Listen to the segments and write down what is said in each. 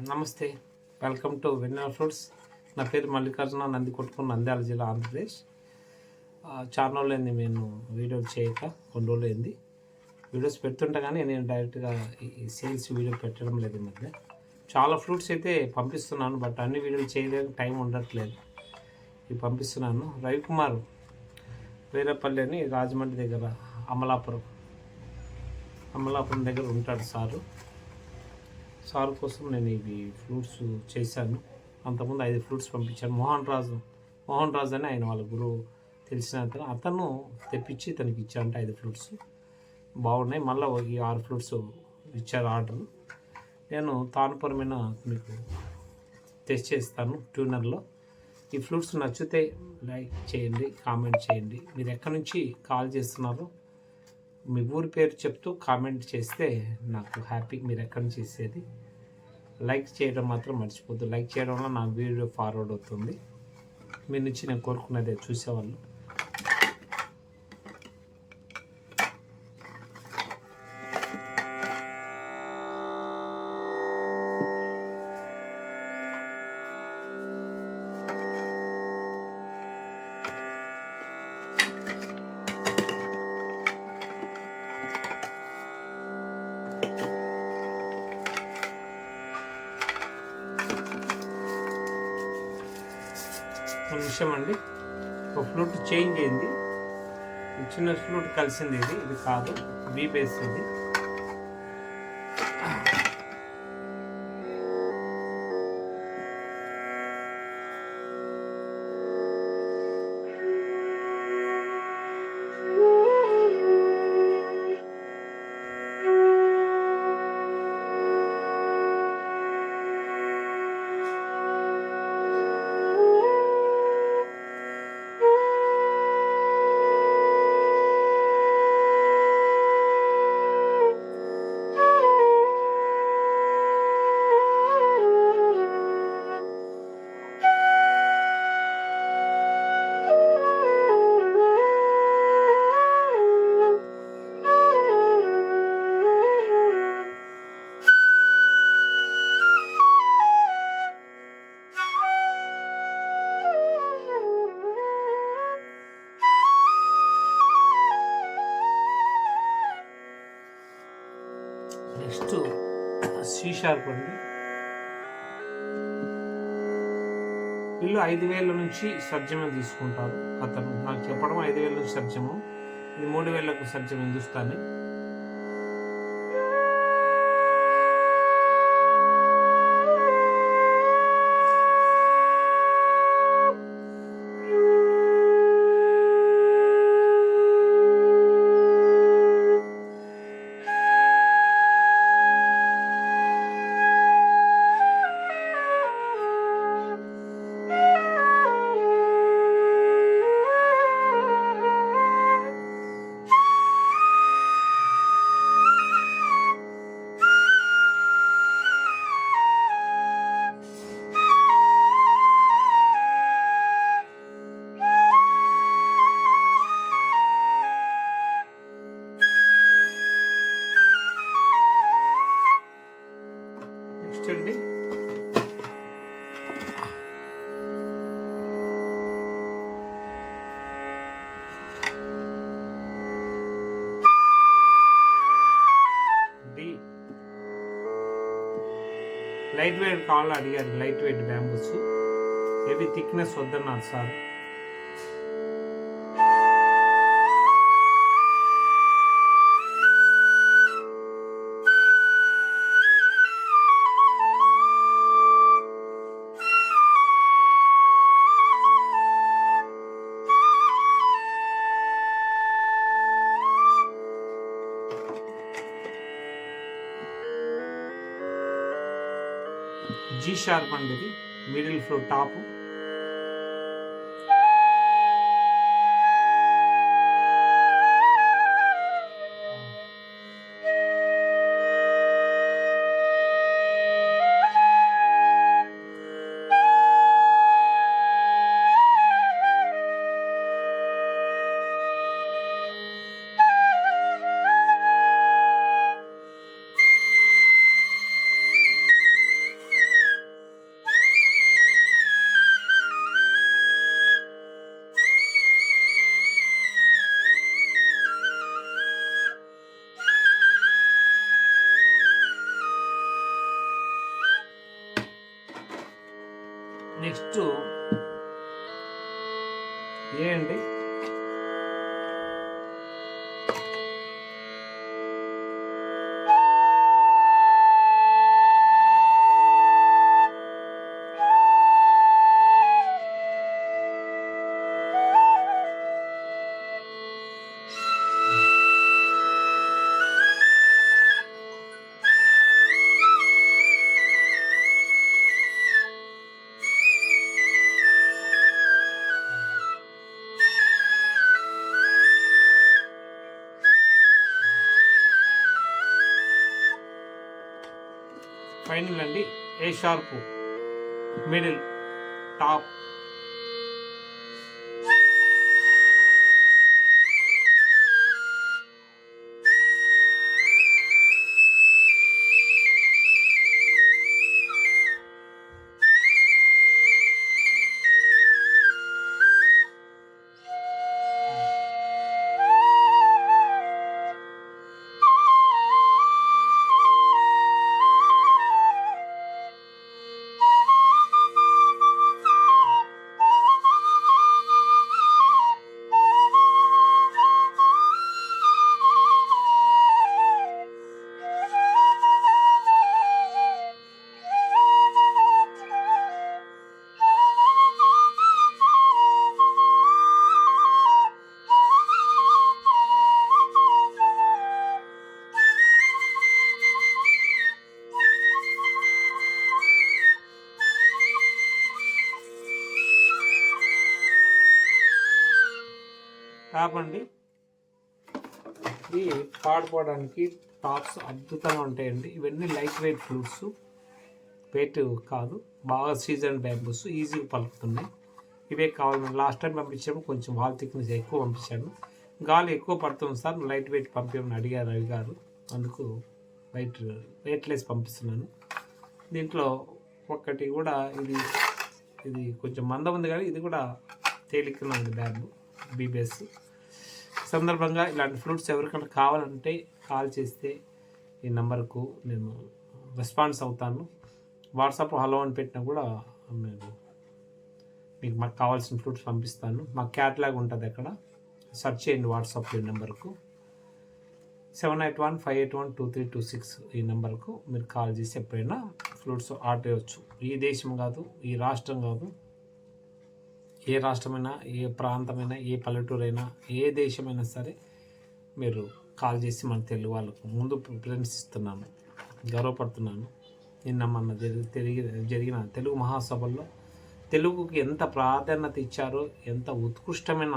నమస్తే. Welcome to Vennela fruits. నా పేరు మల్లికార్జున, నందికొట్కూరు, నంద్యాల జిల్లా, ఆంధ్రప్రదేశ్. చాలా రోజులైంది నేను వీడియోలు చేయక, కొన్ని రోజులైంది. వీడియోస్ పెడుతుంటా కానీ నేను డైరెక్ట్గా ఈ సేల్స్ వీడియో పెట్టడం లేదు ఈ మధ్య. చాలా ఫ్రూట్స్ అయితే పంపిస్తున్నాను, బట్ అన్ని వీడియోలు చేయడానికి టైం ఉండట్లేదు. ఇవి పంపిస్తున్నాను. రవికుమార్ వేరేపల్లి అని రాజమండ్రి దగ్గర అమలాపురం దగ్గర ఉంటాడు సార్ కోసం నేను ఇవి ఫ్రూట్స్ చేశాను. అంతకుముందు 5 ఫ్రూట్స్ పంపించాను. మోహన్ రాజు అని ఆయన వాళ్ళ గురువు తెలిసిన అతను తెప్పించి తనకి ఇచ్చారంట 5 ఫ్రూట్స్. బాగున్నాయి. మళ్ళీ ఈ 6 ఫ్రూట్స్ ఇచ్చారు ఆర్డర్. నేను తానుపరమైన మీకు టెస్ట్ చేస్తాను ట్యూనర్లో. ఈ ఫ్రూట్స్ నచ్చితే లైక్ చేయండి, కామెంట్ చేయండి. మీరు ఎక్కడి నుంచి కాల్ చేస్తున్నారో మీ ఊరి పేరు చెప్తూ కామెంట్ చేస్తే నాకు హ్యాపీ. మీరు ఎక్కడి నుంచి చేసేది లైక్ చేయడం మాత్రం మర్చిపోద్దు. లైక్ చేయడం వల్ల నా వీడియో ఫార్వర్డ్ అవుతుంది. మీ నుంచి నేను కోరుకున్నదే చూసేవాళ్ళు. ఒక విషయం అండి, ఒక ఫ్లూట్ చేంజ్ అయింది. చిన్న ఫ్లూట్ కలిసింది. ఇది కాదు, బీ బేస్ ఇది. నెక్స్ట్ సి షార్ప్ అండి. వీళ్ళు 5,000 నుంచి సర్జమం తీసుకుంటారు. అతను నాకు చెప్పడం 5,000 నుంచి సర్జము, ఇది 3,000కు సర్జం హిందుస్థానీ. అండి లైట్ వెయిట్ కావాలని అడిగారు. Light weight bamboos, heavy thickness వద్దన్నారు సార్. జీ షార్ప్ అండి, ఇది మిడిల్ ఫ్లోర్ టాపు. నెక్స్ట్ ఏ అండి, ఫైనల్ అండి. ఏ షార్ప్, మిడిల్, టాప్, టాప్ అండి. ఇది పాడుకోవడానికి టాప్స్ అద్భుతంగా ఉంటాయండి. ఇవన్నీ లైట్ వెయిట్ ఫ్లూట్స్, వెయిట్ కాదు, బాగా సీజన్ బ్యాంబూస్, ఈజీగా పలుకుతున్నాయి. ఇవే కావాలి. లాస్ట్ టైం పంపించాము, కొంచెం వాల్ థిక్నెస్ ఎక్కువ పంపించాను. గాలి ఎక్కువ పడుతుంది సార్, లైట్ వెయిట్ పంపించమని అడిగారు రవి గారు, అందుకు వెయిట్లెస్ పంపిస్తున్నాను. దీంట్లో ఒక్కటి కూడా ఇది కొంచెం మందం ఉంది, కానీ ఇది కూడా తేలికగా ఉంది బ్యాంబు బీబీఎస్. సందర్భంగా ఇలాంటి ఫ్లూట్స్ ఎవరికైనా కావాలంటే కాల్ చేస్తే ఈ నెంబర్కు నేను రెస్పాన్స్ అవుతాను. వాట్సాప్ హలో అని పెట్టినా కూడా మాకు కావాల్సిన ఫ్లూట్స్ పంపిస్తాను. మా క్యాటలాగ్ ఉంటుంది, అక్కడ సెర్చ్ చేయండి వాట్సాప్ ఈ నెంబర్కు 7815812326 ఈ నెంబర్కు మీరు కాల్ చేసి ఎప్పుడైనా ఫ్లూట్స్ ఆర్డర్ చేయవచ్చు. ఈ దేశం కాదు, ఈ రాష్ట్రం కాదు, ఏ రాష్ట్రమైనా, ఏ ప్రాంతమైనా, ఏ పల్లెటూరైనా, ఏ దేశమైనా సరే మీరు కాల్ చేసి మన తెలుగు వాళ్ళకు ముందు ప్రిఫరెన్స్ ఇస్తున్నాను, గర్వపడుతున్నాను. నిన్న మన జరిగిన తెలుగు మహాసభల్లో తెలుగుకి ఎంత ప్రాధాన్యత ఇచ్చారో, ఎంత ఉత్కృష్టమైన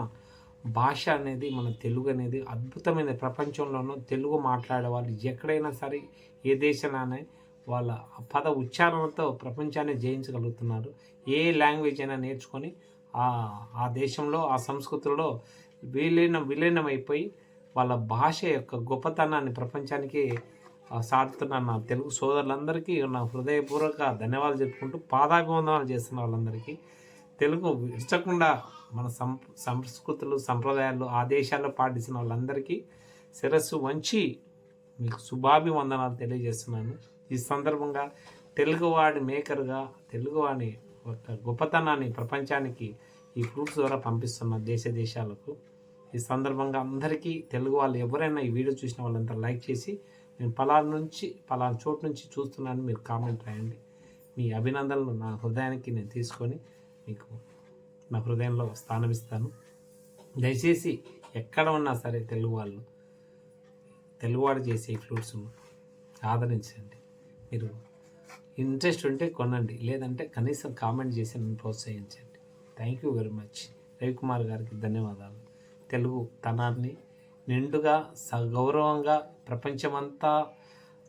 భాష అనేది మన తెలుగు అనేది అద్భుతమైన. ప్రపంచంలోనూ తెలుగు మాట్లాడే వాళ్ళు ఎక్కడైనా సరే, ఏ దేశంలోనే వాళ్ళ పద ఉచ్చారణతో ప్రపంచాన్ని జయించగలుగుతున్నారు. ఏ లాంగ్వేజ్ అయినా నేర్చుకొని ఆ దేశంలో, ఆ సంస్కృతిలో విలీనమైపోయి వాళ్ళ భాష యొక్క గొప్పతనాన్ని ప్రపంచానికి సాటుతున్న నా తెలుగు సోదరులందరికీ నా హృదయపూర్వక ధన్యవాదాలు చెప్పుకుంటూ పాదాభివందనాలు చేస్తున్న వాళ్ళందరికీ, తెలుగు విడచకుండా మన సంస్కృతులు, సంప్రదాయాలు ఆ దేశాల్లో పాటించిన వాళ్ళందరికీ శిరస్సు వంచి మీకు శుభాభివందనాలు తెలియజేస్తున్నాను. ఈ సందర్భంగా తెలుగువాడి మేకర్గా, తెలుగువాడి ఒక గొప్పతనాన్ని ప్రపంచానికి ఈ ఫ్రూట్స్ ద్వారా పంపిస్తున్న దేశాలకు. ఈ సందర్భంగా అందరికీ తెలుగు వాళ్ళు ఎవరైనా ఈ వీడియో చూసిన వాళ్ళంతా లైక్ చేసి, నేను పలానా చోటు నుంచి చూస్తున్నాను మీరు కామెంట్ రాయండి. మీ అభినందనలు నా హృదయానికి నేను తీసుకొని మీకు నా హృదయంలో స్థానమిస్తాను. దయచేసి ఎక్కడ ఉన్నా సరే తెలుగువాడు చేసే ఈ ఫ్రూట్స్ను ఆదరించండి. మీరు ఇంట్రెస్ట్ ఉంటే కొనండి, లేదంటే కనీసం కామెంట్ చేసి నన్ను ప్రోత్సహించండి. Thank you very much. Ravikumar గారికి ధన్యవాదాలు. తెలుగు తనాన్ని నిండుగా సగౌరవంగా ప్రపంచమంతా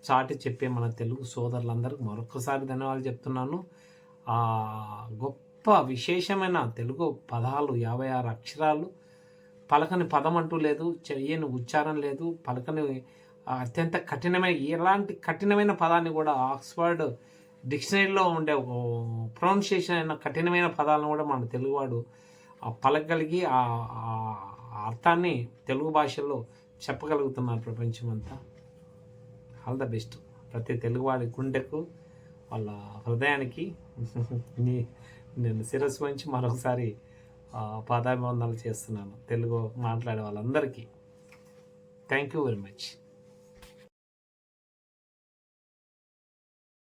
చాటి చెప్పే మన తెలుగు సోదరులందరికీ మరొకసారి ధన్యవాదాలు చెప్తున్నాను. గొప్ప విశేషమైన తెలుగు పదాలు, 56 అక్షరాలు, పలకని పదం అంటూ లేదు, చెయ్యని ఉచ్చారం లేదు, పలకని అత్యంత కఠినమైన ఎలాంటి కఠినమైన పదాన్ని కూడా ఆక్స్ఫర్డ్ డిక్షనరీలో ఉండే ప్రొనౌన్సియేషన్ అయిన కఠినమైన పదాలను కూడా మన తెలుగువాడు పలకగలిగి ఆ అర్థాన్ని తెలుగు భాషలో చెప్పగలుగుతున్నారు ప్రపంచమంతా. ఆల్ ద బెస్ట్ ప్రతి తెలుగువాడి గుండెకు, వాళ్ళ హృదయానికి నేను శిరస్సు వంచి మరొకసారి పాదాభివందనాలు చేస్తున్నాను తెలుగు మాట్లాడే వాళ్ళందరికీ. Thank you very much.